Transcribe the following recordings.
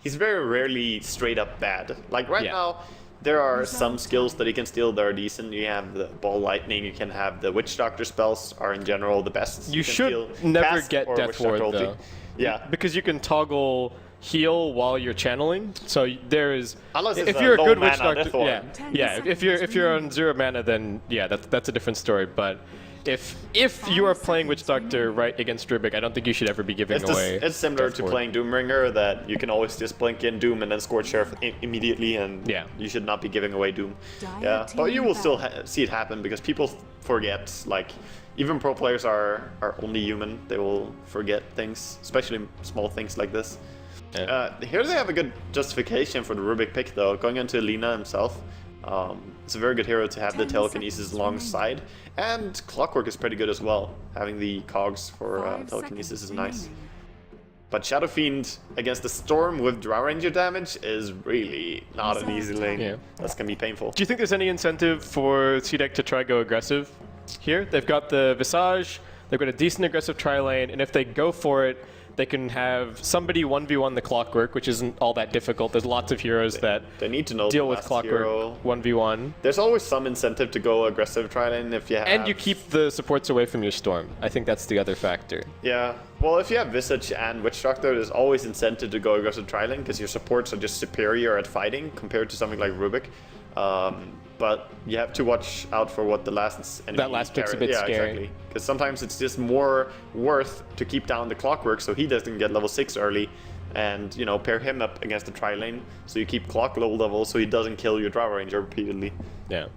he's very rarely straight up bad. Like right now, there are some skills that he can steal that are decent. You have the Ball Lightning, you can have the Witch Doctor spells are in general the best. You should never get Death Ward though. Yeah. Because you can toggle heal while you're channeling. So there is if you're a good Witch Doctor, if you're on 0 mana, then yeah, that's a different story. But if you are playing Witch Doctor right against Rubik, I don't think you should ever be giving away. It's similar to playing Doomringer, that you can always just blink in Doom and then score Sheriff immediately, and you should not be giving away Doom. Yeah, but you will still see it happen because people forget. Like even pro players are only human; they will forget things, especially small things like this. Yeah. Here they have a good justification for the Rubik pick, though. Going into Lina himself. It's a very good hero to have the telekinesis alongside, and Clockwork is pretty good as well. Having the cogs for telekinesis is nice. But Shadow Fiend against the Storm with Drow Ranger damage is really not an easy lane. Yeah. That's gonna be painful. Do you think there's any incentive for CDEC to try go aggressive here? They've got the Visage, they've got a decent aggressive tri-lane, and if they go for it, they can have somebody 1v1 the Clockwork, which isn't all that difficult. There's lots of heroes that they need to know deal with Clockwork 1v1. There's always some incentive to go aggressive tri-lane if you have... And you keep the supports away from your Storm. I think that's the other factor. Yeah. Well, if you have Visage and Witch Doctor, there's always incentive to go aggressive tri-lane because your supports are just superior at fighting compared to something like Rubik. But you have to watch out for what the last enemy... That last pick's a bit scary. Exactly. Because sometimes it's just more worth to keep down the Clockwork so he doesn't get level 6 early, and, you know, pair him up against the tri-lane so you keep Clock low level so he doesn't kill your Drow Ranger repeatedly. Yeah.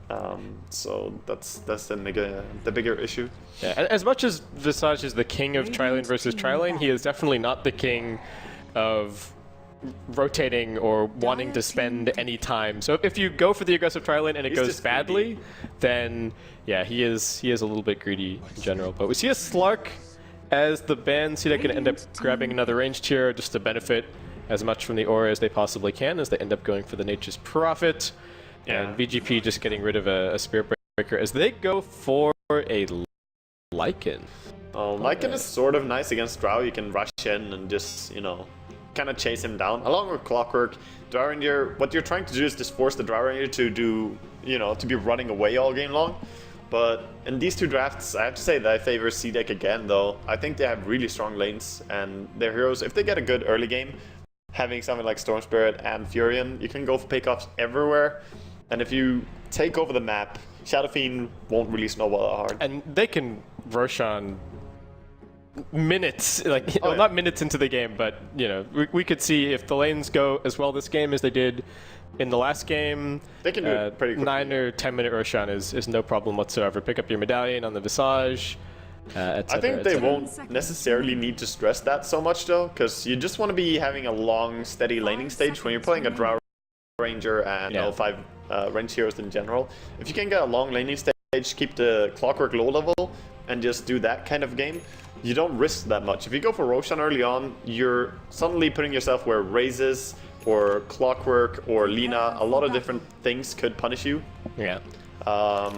So that's the bigger issue. Yeah. As much as Visage is the king of tri-lane versus tri-lane, he is definitely not the king of rotating or wanting to spend any time. So if you go for the aggressive tri-lane and it goes badly, then yeah, he is a little bit greedy in general. But we see a Slark as the ban. CDEC can end up grabbing another ranged hero just to benefit as much from the aura as they possibly can, as they end up going for the Nature's Prophet. And VGP just getting rid of a Spirit Breaker as they go for a Lycan. Lycan is sort of nice against Drow. You can rush in and just, you know, kind of chase him down. Along with Clockwork, Drow Ranger, what you're trying to do is just force the Drow Ranger to do, you know, to be running away all game long. But in these two drafts, I have to say that I favor CDEC again, though. I think they have really strong lanes, and their heroes, if they get a good early game, having something like Storm Spirit and Furion, you can go for pickoffs everywhere. And if you take over the map, Shadow Fiend won't really snowball that hard. And they can Roshan minutes, like not minutes into the game, but you know, we could see if the lanes go as well this game as they did in the last game. They can do it pretty quickly. 9 or 10 minute Roshan is no problem whatsoever. Pick up your medallion on the Visage. I think they won't necessarily need to stress that so much though, because you just want to be having a long, steady laning stage when you're playing a Drow Ranger and L5 range heroes in general. If you can get a long laning stage, keep the Clockwork low level, and just do that kind of game, you don't risk that much. If you go for Roshan early on, you're suddenly putting yourself where Razes or Clockwork or Lina, a lot of different things could punish you. Yeah. Yeah,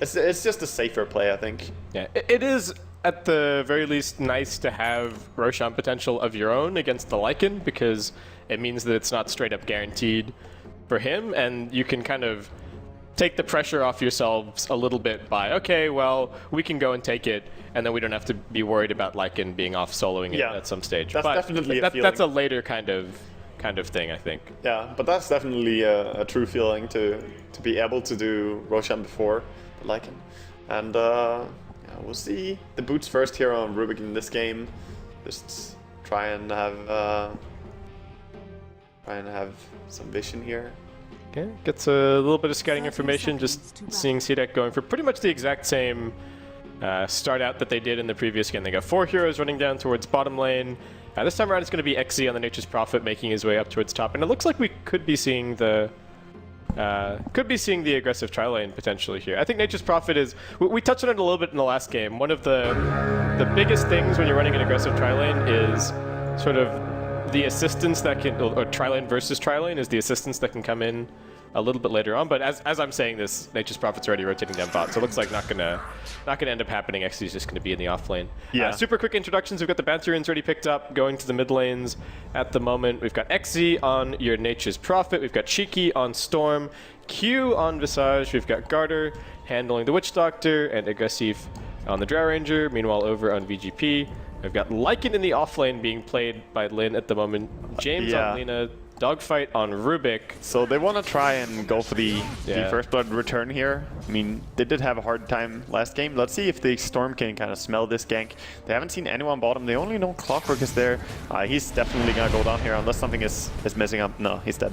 it's just a safer play, I think. Yeah, it is at the very least nice to have Roshan potential of your own against the Lycan, because it means that it's not straight up guaranteed for him, and you can kind of take the pressure off yourselves a little bit by, okay, well, we can go and take it, and then we don't have to be worried about Lycan being off soloing it at some stage. That's definitely a feeling. That's a later kind of thing, I think. Yeah, but that's definitely a true feeling to be able to do Roshan before Lycan. And yeah, we'll see the boots first here on Rubik in this game. Just try and have some vision here. Okay, gets a little bit of scouting information, just seeing CDEC going for pretty much the exact same start out that they did in the previous game. They got 4 heroes running down towards bottom lane. This time around it's going to be XZ on the Nature's Prophet making his way up towards top, and it looks like we could be seeing the aggressive tri-lane potentially here. I think Nature's Prophet is, we touched on it a little bit in the last game. One of the biggest things when you're running an aggressive tri-lane is sort of the assistance that can, or tri-lane versus tri-lane, is the assistance that can come in a little bit later on. But as I'm saying this, Nature's Prophet's already rotating down bot, so it looks like not gonna end up happening. XZ is just gonna be in the off lane. Yeah. Super quick introductions. We've got the bounty runes already picked up, going to the mid lanes at the moment. We've got XZ on your Nature's Prophet. We've got Cheeky on Storm, Q on Visage. We've got Garter handling the Witch Doctor, and Aggressive on the Drow Ranger. Meanwhile, over on VGP, we've got Lycan in the off lane being played by Lin at the moment. James on Lina. Dogfight on Rubik. So they want to try and go for the first blood return here. I mean, they did have a hard time last game. Let's see if the Storm can kind of smell this gank. They haven't seen anyone bottom. They only know Clockwork is there. He's definitely going to go down here unless something is messing up. No, he's dead.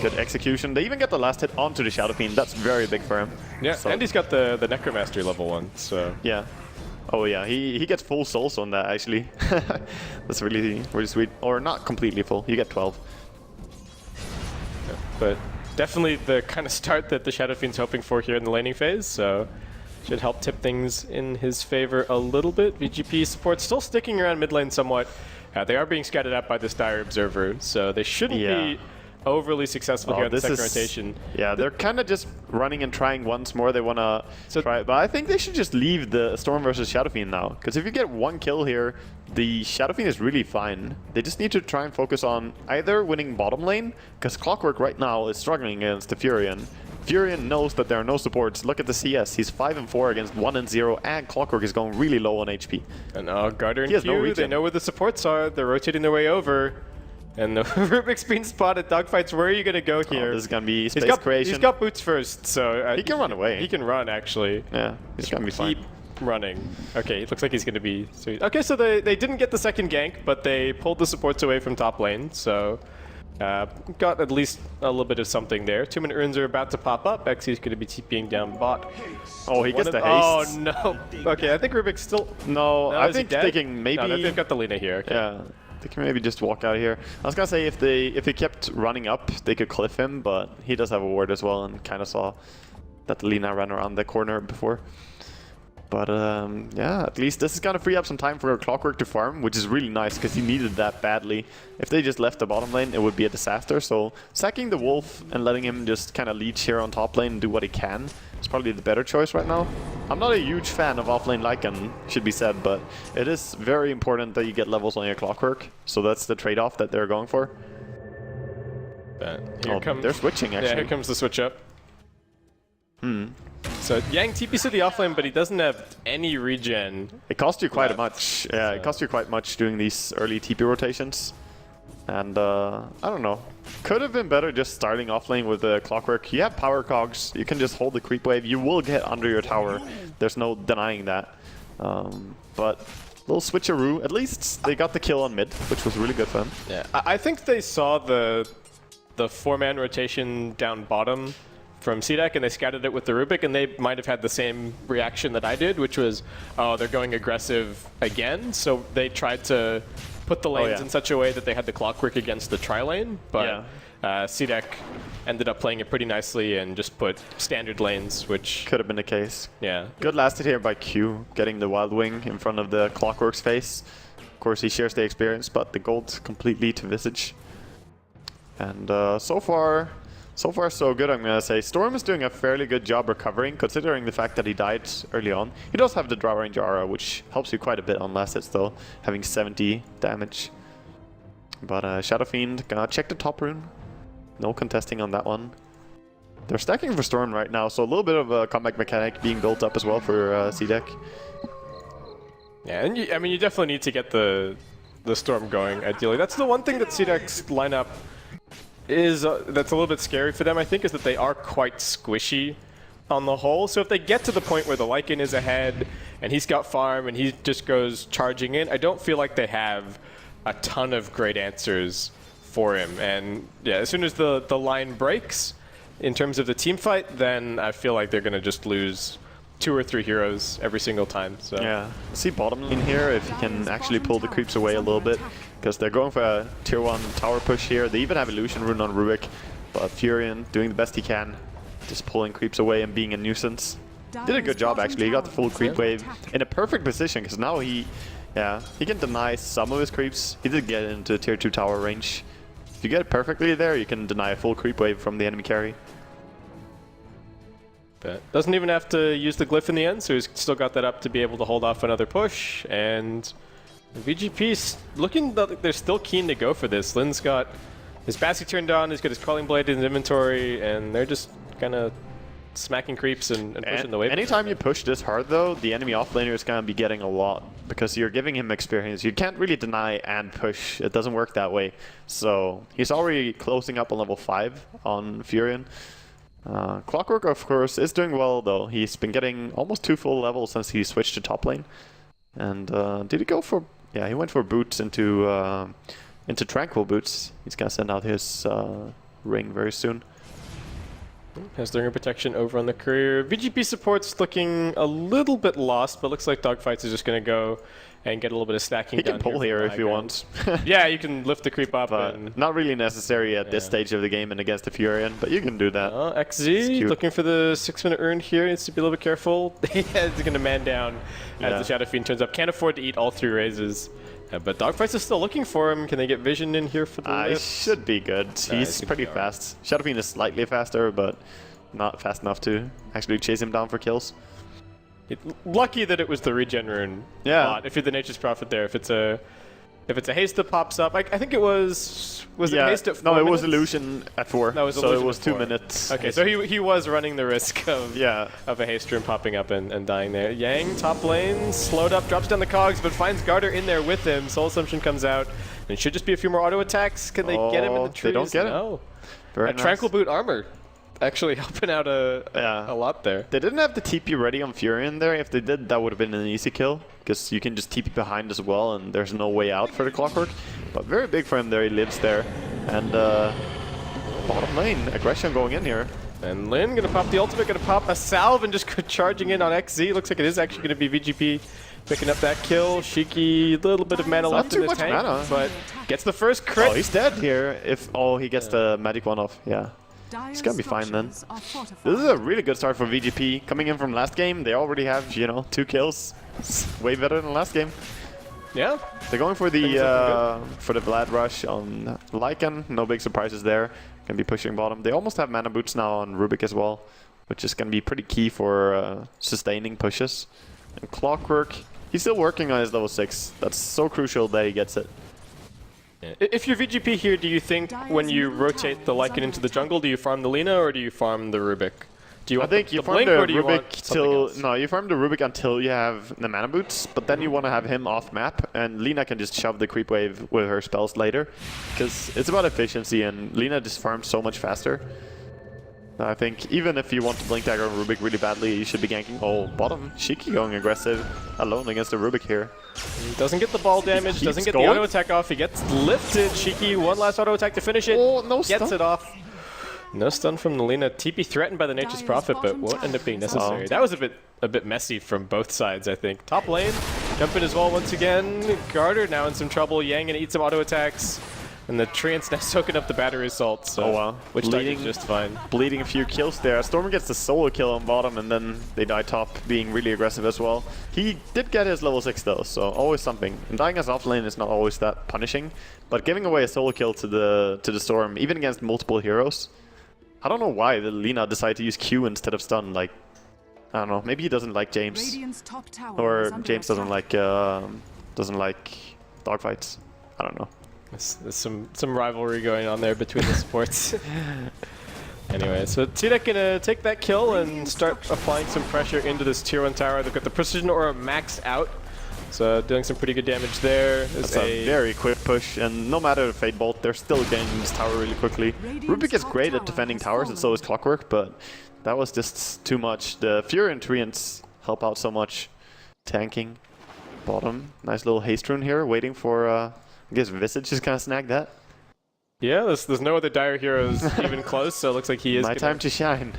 Good execution. They even get the last hit onto the Shadow Fiend. That's very big for him. Yeah, so, and he's got the Necromaster level 1, so... Yeah. Oh yeah, he gets full souls on that actually. That's really sweet. Or not completely full. You get 12. Yeah, but definitely the kind of start that the Shadow Fiend's hoping for here in the laning phase. So should help tip things in his favor a little bit. VGP support still sticking around mid lane somewhat. They are being scattered out by this Dire Observer, so they shouldn't be overly successful here in the second rotation. Yeah, they're kind of just running and trying once more. They want to try, but I think they should just leave the Storm versus Shadow Fiend now. Because if you get one kill here, the Shadow Fiend is really fine. They just need to try and focus on either winning bottom lane, because Clockwork right now is struggling against the Furion. Furion knows that there are no supports. Look at the CS. He's 5-4 against 1-0, and Clockwork is going really low on HP. And Garter and Q, they know where the supports are. They're rotating their way over. And the Rubik's being spotted. Dogfights, where are you going to go here? This is going to be space creation. He's got boots first, so... he can run away. He can run, actually. Yeah, he's going to be fine. Keep running. Okay, it looks like he's going to be sweet. Okay, so they didn't get the second gank, but they pulled the supports away from top lane, so... got at least a little bit of something there. 2-minute runes are about to pop up. XC is going to be TPing down bot. Oh, he gets the haste. Oh, no. Okay, I think Rubik's still... No, I think thinking maybe... No, they've got the Lina here. Okay. Yeah. They can maybe just walk out here. I was gonna say if they kept running up, they could cliff him, but he does have a ward as well, and kind of saw that Lina ran around the corner before. But yeah, at least this is gonna free up some time for Clockwork to farm, which is really nice because he needed that badly. If they just left the bottom lane, it would be a disaster. So sacking the Wolf and letting him just kind of leech here on top lane and do what he can is probably the better choice right now. I'm not a huge fan of offlane Lycan, should be said, but it is very important that you get levels on your Clockwork. So that's the trade-off that they're going for. They're switching, actually. Yeah, here comes the switch up. So Yang TP's to the offlane, but he doesn't have any regen. It costs you quite much. Yeah, it costs you quite much doing these early TP rotations. And I don't know. Could have been better just starting offlane with the Clockwork. You have power cogs. You can just hold the creep wave. You will get under your tower. There's no denying that. But little switcheroo. At least they got the kill on mid, which was really good for them. Yeah, I think they saw the 4-man rotation down bottom from CDEC, and they scouted it with the Rubik, and they might have had the same reaction that I did, which was, oh, they're going aggressive again. So they tried to put the lanes in such a way that they had the Clockwork against the tri-lane, but CDEC ended up playing it pretty nicely and just put standard lanes, which... Could have been the case. Yeah. Good last hit here by Q, getting the Wild Wing in front of the Clockwork's face. Of course, he shares the experience, but the gold completely to Visage. And so far so good, I'm gonna say. Storm is doing a fairly good job recovering, considering the fact that he died early on. He does have the Drow Ranger aura, which helps you quite a bit on last hits though, having 70 damage. But Shadow Fiend gonna check the top rune. No contesting on that one. They're stacking for Storm right now, so a little bit of a comeback mechanic being built up as well for CDEC. Yeah, and I mean, you definitely need to get the Storm going, ideally. That's the one thing that CDEC's lineup is that's a little bit scary for them, I think, is that they are quite squishy on the whole. So if they get to the point where the Lycan is ahead and he's got farm and he just goes charging in, I don't feel like they have a ton of great answers for him. And yeah, as soon as the line breaks in terms of the team fight, then I feel like they're going to just lose 2 or 3 heroes every single time. So yeah, see bottom lane here if you can actually pull the creeps away a little bit, because they're going for a tier 1 tower push here. They even have Illusion Rune on Rubik, but Furion doing the best he can, just pulling creeps away and being a nuisance. Did a good job actually. He got the full creep wave in a perfect position, because now he can deny some of his creeps. He did get into tier 2 tower range. If you get it perfectly there, you can deny a full creep wave from the enemy carry. But doesn't even have to use the glyph in the end, so he's still got that up to be able to hold off another push. And VGP's looking like they're still keen to go for this. Lin's got his basket turned on, he's got his crawling blade in his inventory, and they're just kind of smacking creeps and pushing the wave. Anytime you push this hard though, the enemy offlaner is going to be getting a lot because you're giving him experience. You can't really deny and push. It doesn't work that way. So he's already closing up on level 5 on Furion. Clockwork, of course, is doing well though. He's been getting almost 2 full levels since he switched to top lane. And did he go for... Yeah, he went for boots into Tranquil boots. He's going to send out his ring very soon. Has the ring of protection over on the career. VGP support's looking a little bit lost, but looks like Dogfights is just going to go and get a little bit of stacking done. He can pull here if he wants. Yeah, you can lift the creep up. But and not really necessary at this stage of the game and against the Furion, but you can do that. XZ looking for the 6-minute urn here. Needs to be a little bit careful. He's going to man down as the Shadow Fiend turns up. Can't afford to eat all 3 raises. But Dogfights is still looking for him. Can they get vision in here for the lift? He should be good. He's pretty fast. Shadow Fiend is slightly faster, but not fast enough to actually chase him down for kills. Lucky that it was the regen rune. Yeah. If you're the Nature's Prophet there, if it's a haste that pops up, I think it was it haste at 4 No, it minutes? was illusion at 4. No, it was so illusion it was at 2 4. minutes. Okay, so he was running the risk of a haste rune popping up and dying there. Yang top lane, slowed up, drops down the cogs, but finds Garter in there with him. Soul Assumption comes out, and it should just be a few more auto attacks. Can they get him in the trees? They don't get him. No. Very nice. Tranquil Boot armor. Actually helping out a lot there. They didn't have the TP ready on Furion there. If they did, that would have been an easy kill, because you can just TP behind as well, and there's no way out for the Clockwork. But very big for him there, he lives there. And bottom lane, aggression going in here. And Lin gonna pop the ultimate, gonna pop a salve and just charging in on XZ. Looks like it is actually gonna be VGP picking up that kill. Shiki, a little bit of mana left in the tank, but gets the first crit. Oh, he's dead here if he gets the magic one off. Yeah. He's gonna be fine then. This is a really good start for VGP. Coming in from last game, they already have, 2 kills. It's way better than last game. Yeah. They're going for the Vlad rush on Lycan. No big surprises there. Gonna be pushing bottom. They almost have mana boots now on Rubik as well, which is gonna be pretty key for sustaining pushes. And Clockwork, he's still working on his level 6. That's so crucial that he gets it. If you're VGP here, do you think when you rotate the Lycan into the jungle, do you farm the Lina or do you farm the Rubik? Do you want you farm the Rubik till you farm the Rubik until you have the mana boots, but then you want to have him off map, and Lina can just shove the creep wave with her spells later, because it's about efficiency, and Lina just farms so much faster. I think even if you want to blink dagger on Rubik really badly, you should be ganking. Oh, bottom. Shiki going aggressive alone against the Rubik here. He doesn't get the ball damage, doesn't get the auto attack off. He gets lifted. Shiki, one last auto attack to finish it. Oh, no stun. Gets it off. No stun from the Lina. TP threatened by the Nature's Prophet, but won't end up being necessary. That was a bit messy from both sides, I think. Top lane, jump in as well once again. Garter now in some trouble. Yang gonna eat some auto attacks. And the Treant's now soaking up the battery assault, so which is just fine. Bleeding a few kills there. Stormer gets the solo kill on bottom, and then they die top, being really aggressive as well. He did get his level 6 though, so always something. And dying as off lane is not always that punishing, but giving away a solo kill to the Storm, even against multiple heroes. I don't know why the Lina decided to use Q instead of stun. Like, I don't know. Maybe he doesn't like James, or James doesn't like dogfights. I don't know. There's some rivalry going on there between the supports. Anyway, so CDEC gonna take that kill and start applying some pressure into this tier 1 tower. They've got the precision aura maxed out, so doing some pretty good damage there. That's a very quick push, and no matter the Fate Bolt, they're still gaining this tower really quickly. Rubik is great at defending towers, and so is Clockwork, but that was just too much. The Fury and Treants help out so much. Tanking. Bottom. Nice little haste rune here, waiting for... I guess Visage is gonna snag that. Yeah, there's no other dire heroes even close, so it looks like he is. My time to shine.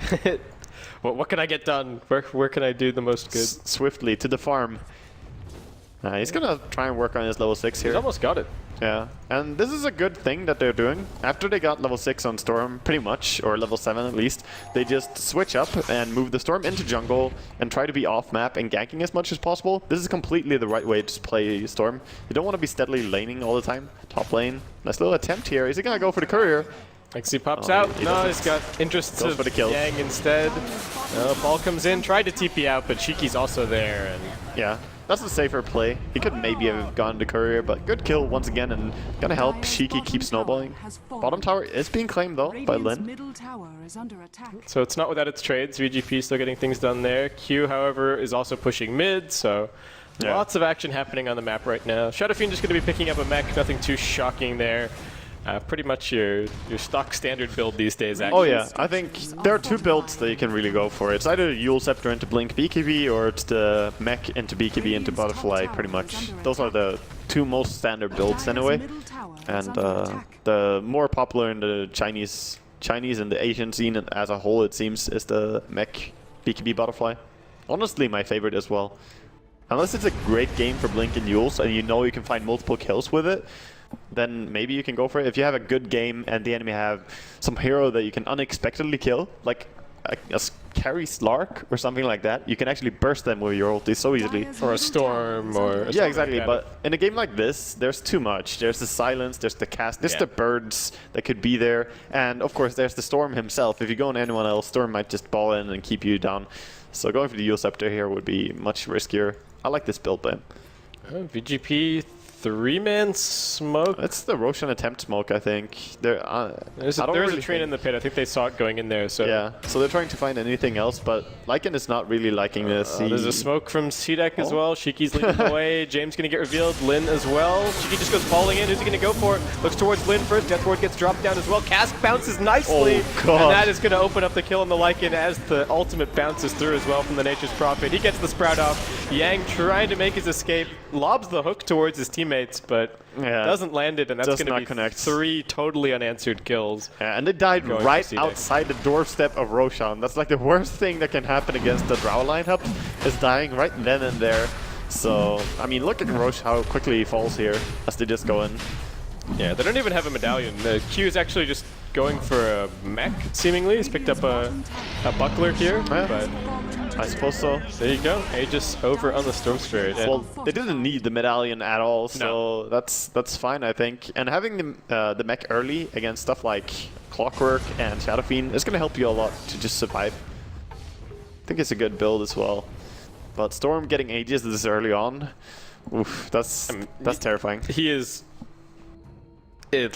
What can I get done? Where can I do the most good? Swiftly to the farm. He's gonna try and work on his level 6 here. He's almost got it. Yeah, and this is a good thing that they're doing. After they got level 6 on Storm, pretty much, or level 7 at least, they just switch up and move the Storm into jungle and try to be off-map and ganking as much as possible. This is completely the right way to play Storm. You don't want to be steadily laning all the time. Top lane. Nice little attempt here. Is he gonna go for the courier? XC pops out. No, he's got interests of for the kill. Yang instead. Ball comes in, tried to TP out, but Shiki's also there. And yeah, that's a safer play. He could maybe have gone to courier, but good kill once again, and gonna help Shiki keep snowballing. Bottom tower is being claimed though by Lin. So it's not without its trades. VGP still getting things done there. Q, however, is also pushing mid, so lots of action happening on the map right now. Shadow Fiend just going to be picking up a mech, nothing too shocking there. Pretty much your stock standard build these days, actually. Oh yeah, I think there are two builds that you can really go for. It's either Yule Scepter into Blink BKB, or it's the mech into BKB into Butterfly, pretty much. Those are the two most standard builds anyway. And the more popular in the Chinese and the Asian scene as a whole, it seems, is the mech BKB Butterfly. Honestly, my favorite as well. Unless it's a great game for Blink and Yules, and you know you can find multiple kills with it, then maybe you can go for it. If you have a good game and the enemy have some hero that you can unexpectedly kill, like a carry Slark or something like that, you can actually burst them with your ulti so easily. Or a Storm, or yeah, exactly. Like but in a game like this, there's too much. There's the silence, there's the cast, there's the birds that could be there, and of course there's the Storm himself. If you go on anyone else, Storm might just ball in and keep you down. So going for the Yule Scepter here would be much riskier. I like this build, man. VGP 3-man smoke. It's the Roshan attempt smoke, I think. There's a train in the pit. I think they saw it going in there. So yeah, so they're trying to find anything else, but Lycan is not really liking this. There's a smoke from CDEC as well. Shiki's leading the way. James going to get revealed. Lin as well. Shiki just goes falling in. Who's he going to go for? Looks towards Lin first. Death Ward gets dropped down as well. Cask bounces nicely. Oh, God. And that is going to open up the kill on the Lycan as the ultimate bounces through as well from the Nature's Prophet. He gets the sprout off. Yang trying to make his escape. Lobs the hook towards his teammates, but doesn't land it, and that's going to be connect. 3 totally unanswered kills. Yeah, and they died right outside the doorstep of Roshan. That's like the worst thing that can happen against the Drow lineup, is dying right then and there. So, I mean, look at Roshan, how quickly he falls here as they just go in. Yeah, they don't even have a medallion. The Q is actually just going for a mech, seemingly. He's picked up a buckler here, but I suppose so. There you go. Aegis over on the Storm Spirit. Well, they didn't need the medallion at all, so that's fine, I think. And having the mech early against stuff like Clockwork and Shadow Fiend is going to help you a lot to just survive. I think it's a good build as well. But Storm getting Aegis this early on, oof, that's terrifying. He is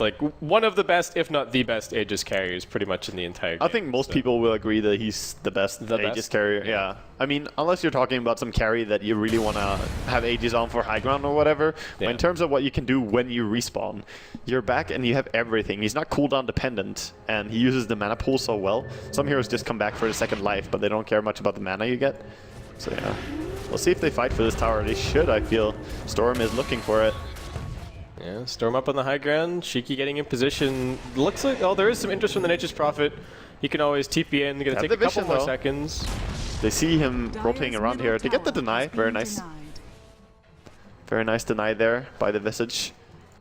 like one of the best, if not the best, Aegis carriers pretty much in the entire game. I think most people will agree that he's the best Aegis carrier. Yeah. I mean, unless you're talking about some carry that you really want to have Aegis on for high ground or whatever. But in terms of what you can do when you respawn, you're back and you have everything. He's not cooldown dependent, and he uses the mana pool so well. Some heroes just come back for the second life, but they don't care much about the mana you get. So yeah, we'll see if they fight for this tower. They should, I feel. Storm is looking for it. Yeah, Storm up on the high ground. Shiki getting in position. Looks like, there is some interest from the Nature's Prophet. He can always TP in. Gonna take a couple more seconds. They see him rotating around here to get the deny. Very nice. Very nice deny there by the Visage.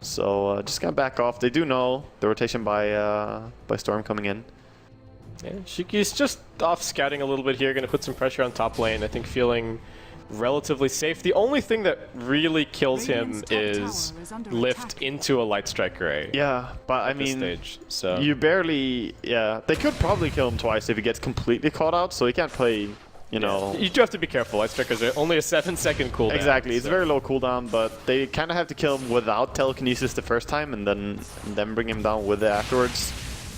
So just gonna back off. They do know the rotation by Storm coming in. Yeah, Shiki's just off scouting a little bit here. Gonna put some pressure on top lane. I think feeling relatively safe. The only thing that really kills him is lift into a Light Strike Array. Yeah, but I mean, stage, so you barely, they could probably kill him twice if he gets completely caught out, so he can't play, you know. You do have to be careful. Light Strikers are only a 7-second cooldown. Exactly, it's a very low cooldown, but they kind of have to kill him without telekinesis the first time and then bring him down with it afterwards.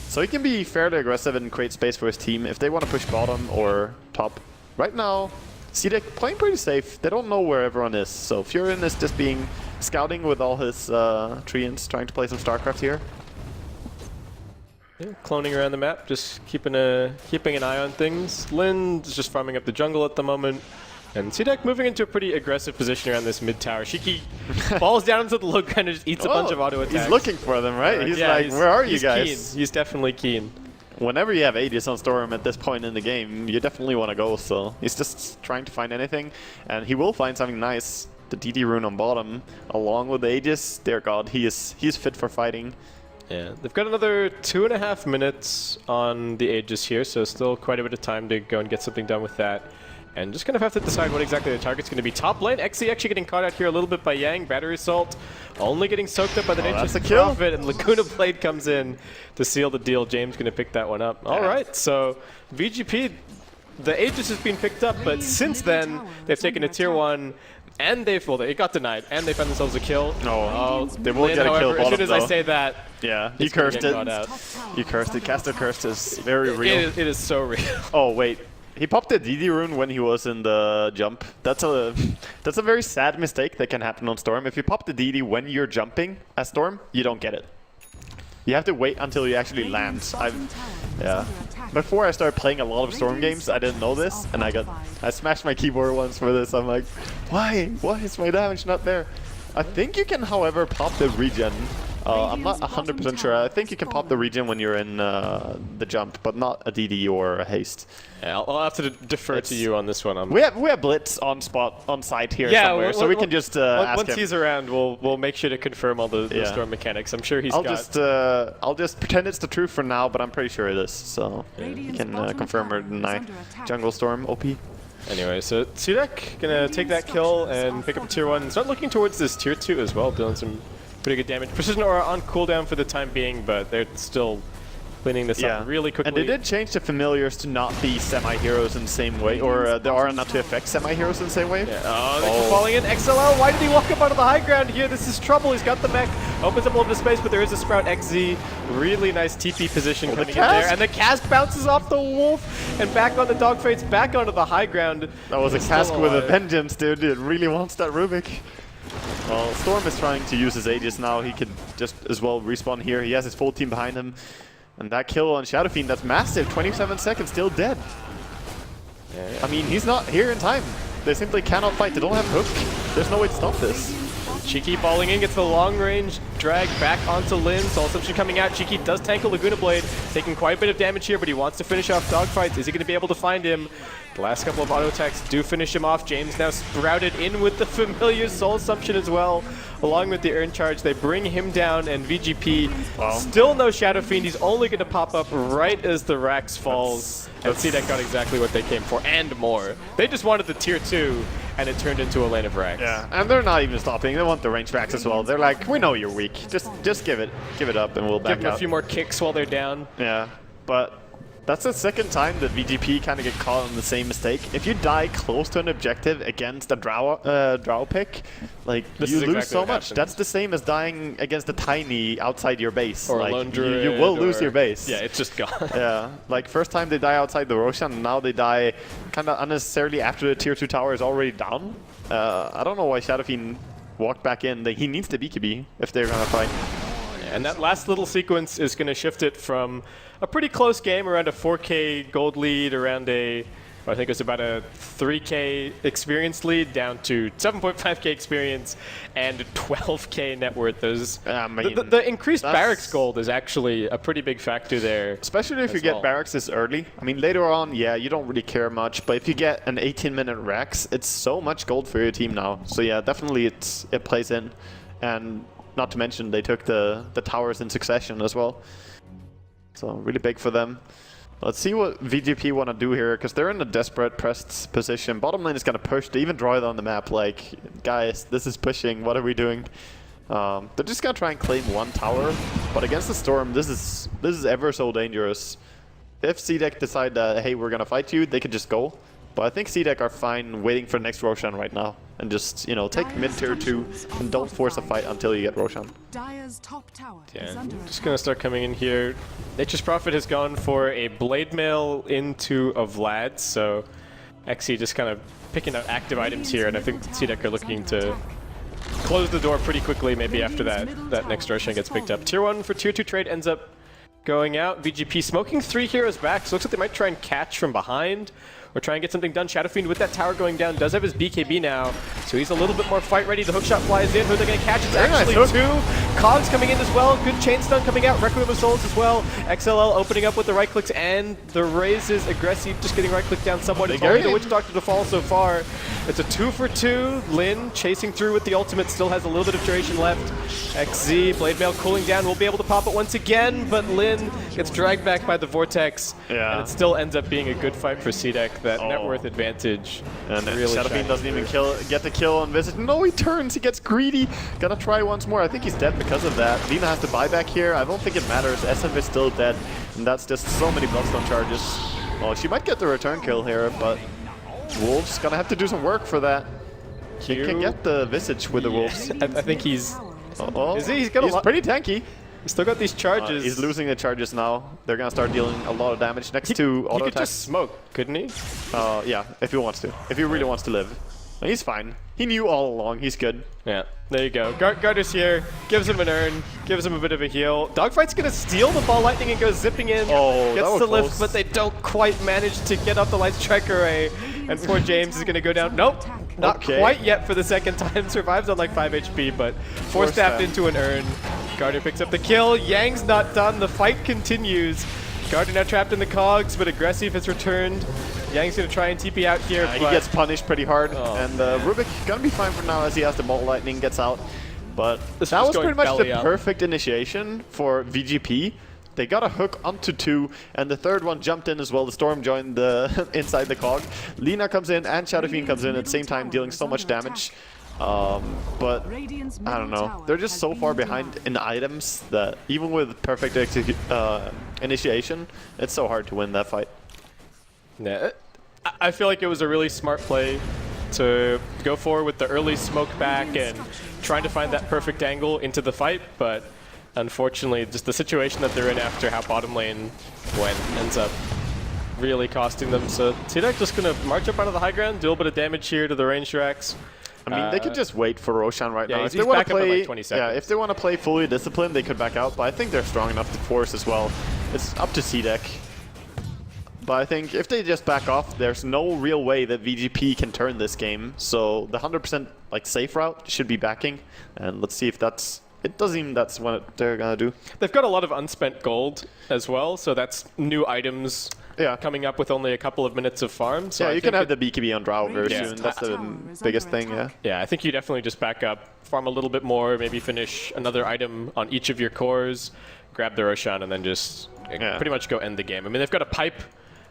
So he can be fairly aggressive and create space for his team if they want to push bottom or top. Right now, CDEC playing pretty safe. They don't know where everyone is. So Furion is just scouting with all his treants, trying to play some StarCraft here. Yeah, cloning around the map, just keeping an eye on things. Lin is just farming up the jungle at the moment. And CDEC moving into a pretty aggressive position around this mid tower. Shiki falls down into the low ground and just eats a bunch of auto attacks. He's looking for them, right? He's like, where are you guys? Keen. He's definitely keen. Whenever you have Aegis on Storm at this point in the game, you definitely want to go, so he's just trying to find anything, and he will find something nice. the DD rune on bottom, along with Aegis. Dear God, he's fit for fighting. Yeah, they've got another 2.5 minutes on the Aegis here, so still quite a bit of time to go and get something done with that. And just kind of have to decide what exactly the target's going to be. Top lane, XC actually getting caught out here a little bit by Yang. Battery Assault only getting soaked up by the Nature's Prophet, and Laguna Blade comes in to seal the deal. James going to pick that one up. All right, so VGP, the Aegis has been picked up, but since then, they've taken a tier 1, and they've, well, it got denied, and they found themselves a kill. No, they will get a kill bottom, as soon as though. I say that, yeah, you cursed it. You cursed it. Caster cursed is very real. It is so real. Oh, wait. He popped the DD rune when he was in the jump. That's a very sad mistake that can happen on Storm. If you pop the DD when you're jumping as Storm, you don't get it. You have to wait until you actually land. Yeah. Before I started playing a lot of Storm games, I didn't know this, and I smashed my keyboard once for this. I'm like, why? Why is my damage not there? I think you can, however, pop the regen. I'm not 100% sure. I think you can pop the regen when you're in the jump, but not a DD or a haste. Yeah, I'll have to defer to you on this one. We have Blitz on site here somewhere, so we can just ask once him. He's around, we'll make sure to confirm all the Storm mechanics. I'm sure I'll just pretend it's the truth for now, but I'm pretty sure it is. So you can confirm or deny. Jungle Storm OP. Anyway, so CDEC gonna take that kill and pick up a tier 1. Start looking towards this tier 2 as well, doing some pretty good damage. Precision Aura on cooldown for the time being, but they're still cleaning this up really quickly. And they did change the familiars to not be semi-heroes in the same way, or the aura not to affect semi-heroes in the same way. Yeah. Oh, they're falling in. XLL, why did he walk up onto the high ground here? This is trouble. He's got the mech, opens up a little bit of space, but there is a Sprout XZ. Really nice TP position coming in there. And the cast bounces off the wolf and back on the dogfights, back onto the high ground. That was a cask with a vengeance, dude. It really wants that Rubik. Well, Storm is trying to use his Aegis now. He could just as well respawn here. He has his full team behind him. And that kill on Shadow Fiend, that's massive. 27 seconds, still dead. I mean, he's not here in time. They simply cannot fight. They don't have hook. There's no way to stop this. Cheeky falling in, gets the long range drag back onto Lin. Soul Assumption coming out. Cheeky does tank a Laguna Blade, taking quite a bit of damage here, but he wants to finish off dogfights. Is he going to be able to find him? The last couple of auto attacks do finish him off. James now sprouted in with the familiar Soul Assumption as well, along with the Urn Charge. They bring him down, and VGP still no Shadow Fiend. He's only going to pop up right as the Rax falls. And CDEC got exactly what they came for, and more. They just wanted the tier 2, and it turned into a lane of Rax. Yeah, and they're not even stopping. They want the range Rax as well. They're like, we know you're weak. Just give it up, and we'll back out. Give them a few more kicks while they're down. Yeah, but that's the second time that VGP kind of get caught on the same mistake. If you die close to an objective against a drow pick, like you lose so much. That's the same as dying against a tiny outside your base. Or like, a lone druid, you will lose your base. Yeah, it's just gone. Yeah, like first time they die outside the Roshan, and now they die kind of unnecessarily after the tier 2 tower is already down. I don't know why Shadow Fiend walked back in. He needs the BKB if they're gonna fight. And that last little sequence is going to shift it from a pretty close game, around a 4K gold lead, around I think it's about a 3K experience lead, down to 7.5K experience and 12K net worth. The increased barracks gold is actually a pretty big factor there. Especially if you get barracks this early. I mean, later on, yeah, you don't really care much, but if you get an 18-minute Rax, it's so much gold for your team now. So yeah, definitely it plays in. And not to mention, they took the towers in succession as well. So really big for them. Let's see what VGP want to do here, because they're in a desperate pressed position. Bottom lane is going to push. They even draw it on the map like, guys, this is pushing. What are we doing? They're just going to try and claim one tower. But against the Storm, this is ever so dangerous. If CDEC decide that, hey, we're going to fight you, they could just go. But I think CDEC are fine waiting for the next Roshan right now. And just, you know, take mid tier 2 and don't force a fight until you get Roshan. Yeah, just gonna start coming in here. Nature's Prophet has gone for a Blade Mail into a Vlad, so XE just kind of picking up active items here, and I think CDEC are looking to close the door pretty quickly maybe after that next Roshan gets picked up. Tier 1 for tier 2 trade ends up going out. VGP smoking 3 heroes back, so looks like they might try and catch from behind or try and get something done. Shadow Fiend with that tower going down does have his BKB now, so he's a little bit more fight ready. The hookshot flies in. Who are they going to catch? It's actually 2. Cogs coming in as well. Good chain stun coming out. Requiem of Souls as well. XLL opening up with the right clicks and the raises. Aggressive, just getting right click down somewhat. It's only the Witch Doctor to fall so far. It's a 2 for 2. Lin chasing through with the ultimate, still has a little bit of duration left. XZ, Blade Mail cooling down, will be able to pop it once again, but Lin gets dragged back by the Vortex, and it still ends up being a good fight for CDEC. That net worth advantage. And really Shadowfiend doesn't even get the kill on Visit. No, he turns, he gets greedy. Gonna try once more. I think he's dead because of that. Lina has to buy back here. I don't think it matters. SF is still dead, and that's just so many Bloodstone charges. Well, she might get the return kill here, but Wolves gonna have to do some work for that. He can get the Visage with the Wolves. I think he's... Is he? He's pretty tanky. He's still got these charges. He's losing the charges now. They're gonna start dealing a lot of damage next to auto He could attacks. just smoke, couldn't he? Yeah, if he wants to. If he really wants to live. He's fine. He knew all along. He's good. Yeah, there you go. Garter's here, gives him an urn, gives him a bit of a heal. Dogfight's gonna steal the ball lightning and goes zipping in. Oh, gets the lift, but they don't quite manage to get off the Light Strike Array. And poor James is gonna go down. Nope, not quite yet for the second time. Survives on like 5 HP, but force-stabbed into an urn. Garter picks up the kill. Yang's not done. The fight continues. Garter now trapped in the cogs, but Aggressive has returned. Yang's gonna try and TP out here. He gets punished pretty hard, and Rubik gonna be fine for now as he has the Bolt Lightning, gets out. But that was pretty much the perfect initiation for VGP. They got a hook onto 2, and the third one jumped in as well. The Storm joined the inside the cog. Lina comes in, and Shadowfiend comes in at the same time, dealing so much damage. But I don't know. They're just so far behind in items that even with perfect initiation, it's so hard to win that fight. Yeah, I feel like it was a really smart play to go forward with the early smoke back and trying to find that perfect angle into the fight, but unfortunately just the situation that they're in after how bottom lane went ends up really costing them. So CDEC just going to march up onto the high ground, do a little bit of damage here to the range racks. I mean, they could just wait for Roshan right now. If they want to play, like 20 seconds. Yeah, if they want to play fully disciplined, they could back out. But I think they're strong enough to force as well. It's up to CDEC. But I think if they just back off, there's no real way that VGP can turn this game. So the 100% like safe route should be backing, and let's see if that's. It doesn't even that's what they're gonna do. They've got a lot of unspent gold as well, so that's new items. Coming up with only a couple of minutes of farm. So yeah, you can have the BKB on Drow very soon. That's the biggest thing, Yeah, I think you definitely just back up, farm a little bit more, maybe finish another item on each of your cores, grab the Roshan, and then just pretty much go end the game. I mean, they've got a pipe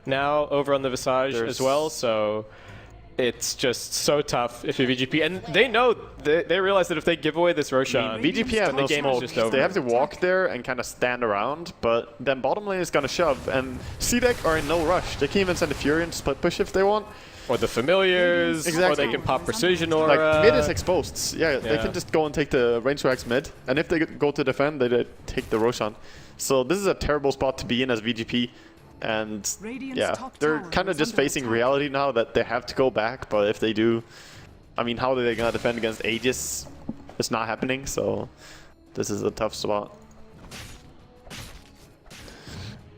now over on the Visage as well, so it's just so tough if you're VGP. And they know, they realize that if they give away this Roshan, VGP have no smoke. Just over. They have to walk there and kind of stand around, but then bottom lane is going to shove, and CDEC are in no rush. They can even send a Fury and split push if they want. Or the Familiars, or they can pop Precision Aura. Like, mid is exposed. Yeah, they can just go and take the range racks mid, and if they go to defend, they take the Roshan. So this is a terrible spot to be in as VGP. And yeah, they're kind of just facing reality now that they have to go back, but if they do, I mean, how are they gonna defend against Aegis? It's not happening, so this is a tough spot.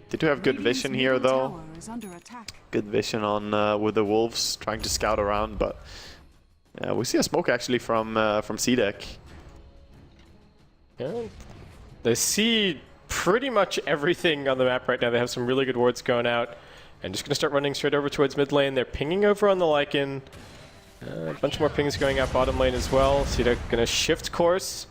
They do have good vision here though. Good vision on with the Wolves trying to scout around, but yeah, we see a smoke actually from CDEC. Yeah, they see pretty much everything on the map right now. They have some really good wards going out. And just going to start running straight over towards mid lane. They're pinging over on the Lycan. A bunch more pings going out bottom lane as well. So they're going to shift course.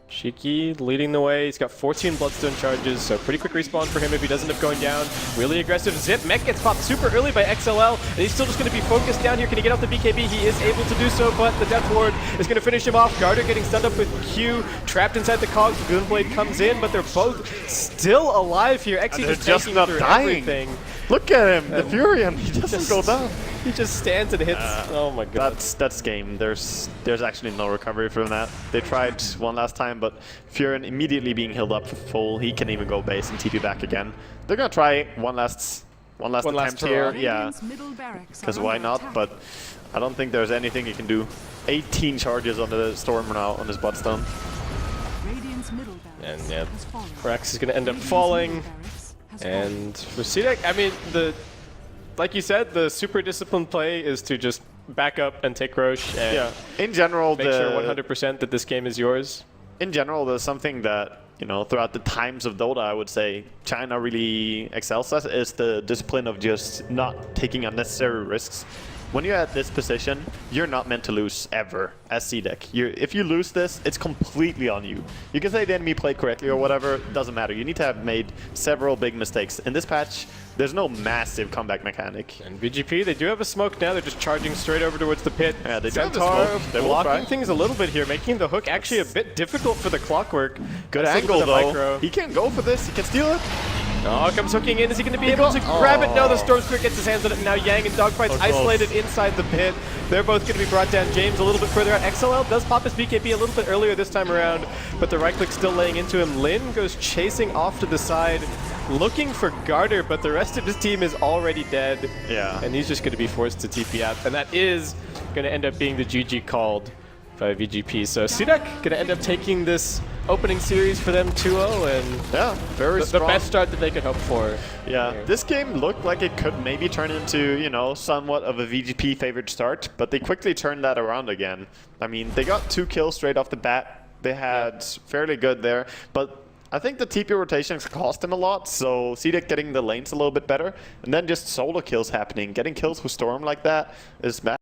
Shiki leading the way. He's got 14 Bloodstone charges, so pretty quick respawn for him if he doesn't end up going down. Really aggressive zip. Mech gets popped super early by XLL, and he's still just going to be focused down here. Can he get off the BKB? He is able to do so, but the Death Ward is going to finish him off. Garter getting stunned up with Q, trapped inside the cogs. Goonblade comes in, but they're both still alive here. Xe just not dying. Everything. Look at him, the Furion. He doesn't go down. He just stands and hits. Oh my god. That's game. There's actually no recovery from that. They tried one last time, but Furion immediately being healed up for full. He can even go base and TP back again. They're gonna try one last attempt here. Yeah, because why not? But I don't think there's anything you can do. 18 charges on the Storm now on his Bloodstone. And yeah, Rex is gonna end up falling. And for CDEC, I mean, like you said, the super disciplined play is to just back up and take Roche and in general, make sure 100% that this game is yours. In general, there's something that, you know, throughout the times of Dota, I would say China really excels at is the discipline of just not taking unnecessary risks. when you're at this position, you're not meant to lose ever as CDEC. If you lose this, it's completely on you. You can say the enemy played correctly or whatever, doesn't matter. You need to have made several big mistakes. In this patch, there's no massive comeback mechanic. And VGP, they do have a smoke now. They're just charging straight over towards the pit. Yeah, they do have the Centaur smoke. They will blocking try. things a little bit here, making the hook actually a bit difficult for the Clockwork. Good angle, though. He can't go for this. He can steal it. Oh, comes hooking in. Is he going to be able to grab it? No, the Storm Spirit gets his hands on it. Now Yang and Dogfight's isolated inside the pit. They're both going to be brought down. James a little bit further out. XLL does pop his BKB a little bit earlier this time around, but the right click still laying into him. Lin goes chasing off to the side, looking for Garter, but the rest of his team is already dead. Yeah. And he's just going to be forced to TP out. And that is going to end up being the GG called by VGP. So CDEC going to end up taking this opening series for them 2-0, and yeah, very the strong. best start that they could hope for. Yeah, this game looked like it could maybe turn into, you know, somewhat of a VGP favored start, but they quickly turned that around again. I mean, they got 2 kills straight off the bat. They had fairly good there, but I think the TP rotations cost them a lot, so CDEC getting the lanes a little bit better, and then just solo kills happening. Getting kills with Storm like that is bad.